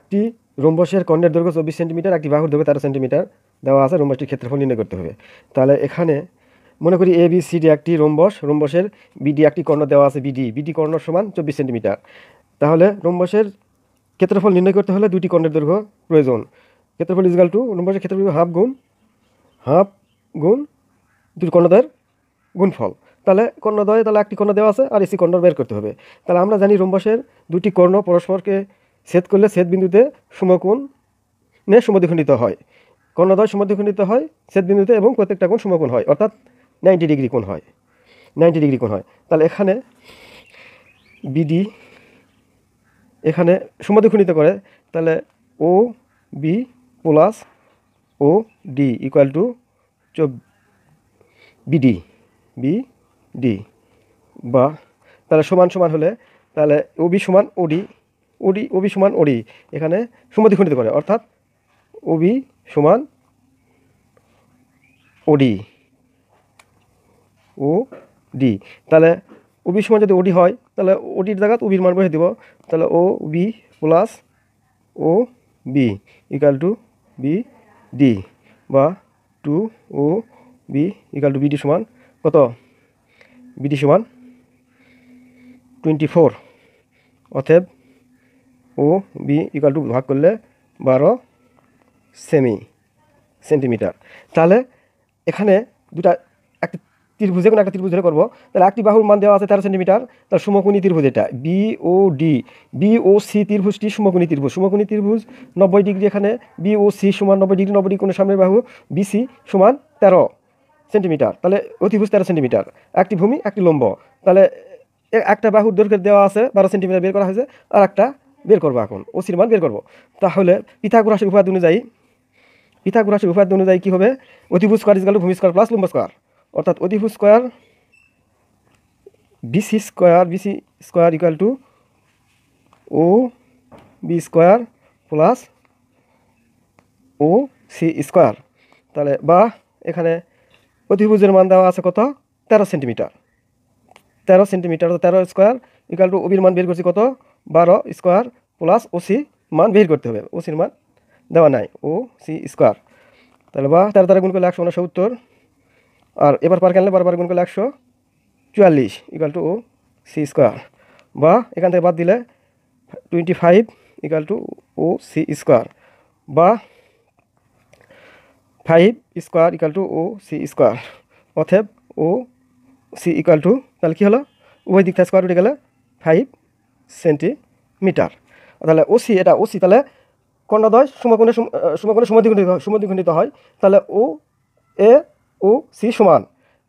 একটি রম্বসের কর্ণের দৈর্ঘ্য 24 সেন্টিমিটার, একটি বাহুর দৈর্ঘ্য 13 সেন্টিমিটার দেওয়া আছে। রম্বসটির ক্ষেত্রফল নির্ণয় করতে হবে। তাহলে এখানে মনে করি এ বি সি ডি একটি রম্বস, রম্বসের বিডি একটি কর্ণ দেওয়া আছে বিডি কর্ণ সমান 24 সেন্টিমিটার। তাহলে রম্বসের ক্ষেত্রফল নির্ণয় করতে হলে দুটি কর্ণের দৈর্ঘ্য প্রয়োজন। ক্ষেত্রফল ইজগাল টু রম্বসের ক্ষেত্রফল হাফ গুণ দুটি কর্ণদ্বয়ের গুণফল। তাহলে কর্ণদ্বয় তাহলে একটি কর্ণ দেওয়া আছে আর এসি কর্ণ বের করতে হবে। তাহলে আমরা জানি রম্বসের দুটি কর্ণ পরস্পরকে ছেদ করলে ছেদ বিন্দুতে সমকোণে সমদ্বিখণ্ডিত হয়। কর্ণদ্বয় সমদ্বিখণ্ডিত হয় ছেদ বিন্দুতে এবং প্রত্যেকটা কোণ সমকোণ হয়, অর্থাৎ 90 ডিগ্রি কোণ হয়। তাহলে এখানে বিডি এখানে সমদ্বিখণ্ডিত করে, তাহলে O B plus O D equal to BD বা তাহলে সমান হলে তাহলে ওবি সমান ওডি এখানে সমদ্বিখণ্ডিত করে, অর্থাৎ ওবি সমান ওডি তাহলে ওবি সমান যদি ওডি হয় তাহলে ওডির জায়গায় ওবির মান বসে দিব। তাহলে O B plus O B equal to BD বা 2OB ইকুয়াল টু বিডি সমান কত? বিডি সমান 24। অতএব ও বি ইকুয়াল টু ভাগ করলে 12 সেন্টিমিটার। তাহলে এখানে একটি ত্রিভুজ, কোনো একটা ত্রিভুজ ধরে করবো। তাহলে একটি বাহুর মান দেওয়া আছে 13 সেন্টিমিটার। তার সমকোণী ত্রিভুজ এটা বিওসি ত্রিভুজটি সমকোণী ত্রিভুজ 90 ডিগ্রি। এখানে বিওসি সমান 90 ডিগ্রি, 90 ডিগ্রি কোণের সামনের বাহু বিসি সমান 13 সেন্টিমিটার। তাহলে অতিভুজ 13 সেন্টিমিটার, একটি ভূমি একটি লম্ব। তাহলে একটা বাহুর দৈর্ঘ্য দেওয়া আছে 12 সেন্টিমিটার বের করা হয়েছে, আর একটা বের করবো এখন ওসির মান বের করবো। তাহলে পিথাগোরাসের উপপাদ্য অনুযায়ী কী হবে? অতিভুজ স্কয়ার ইকুয়াল টু ভূমি স্কয়ার প্লাস লম্ব স্কয়ার, অর্থাৎ অতিভুজ square BC square equal to O B square plus O C square. তাহলে বা এখানে অতিভুজের মান দেওয়া আছে কত? 13 সেন্টিমিটার। 13 স্কয়ার ইকুয়াল টু ওবির মান বের করছি কত? 12 স্কয়ার প্লাস ওসি মান বের করতে হবে। ওসির মান দেওয়া নাই, ও সি স্কয়ার। তাহলে বা 13 গুণ করলে 170, আর এবার পার কানলে 12 গুণ করলে 144 equal to O C square. বা এখান থেকে বাদ দিলে 25 equal to O C square, বা 5 square equal to O C square. অতএব ও সি ইকুয়াল টু, তাহলে কী হলো? উভয় দিক থেকে স্কয়ার উঠে গেলে 5 সেন্টিমিটার। তাহলে ওসি তাহলে কর্ণদ্বয় সমকোণে সমদ্বিখণ্ডিত হয়। তাহলে ও সি সমান,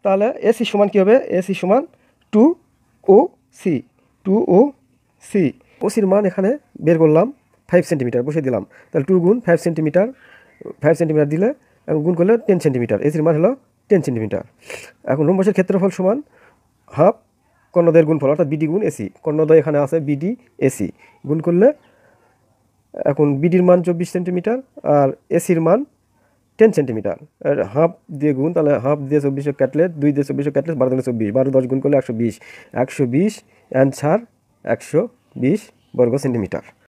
তাহলে এসি সমান কী হবে? এসি সমান 2OC। ওসির মান এখানে বের করলাম 5 সেন্টিমিটার, বসে দিলাম। তাহলে 2 গুণ 5 সেন্টিমিটার দিলে এবং গুণ করলে 10 সেন্টিমিটার। এসির মান হলো 10 সেন্টিমিটার। এখন রম্বসের ক্ষেত্রফল সমান হাফ কর্ণদ্বয়ের গুণফল, অর্থাৎ বিডি গুণ এসি। কর্ণদ্বয় এখানে আছে বিডি এসি, গুণ করলে এখন বিডির মান 24 সেন্টিমিটার আর এসির মান 10 সেন্টিমিটার। আর হাফ দিয়ে গুণ, তাহলে হাফ দিয়ে 24 কাটলে 2 দিয়ে 24 কাটলে 12 × 24, 12 10 গুণ করলে 120 অ্যান্সার 120 বর্গ সেন্টিমিটার।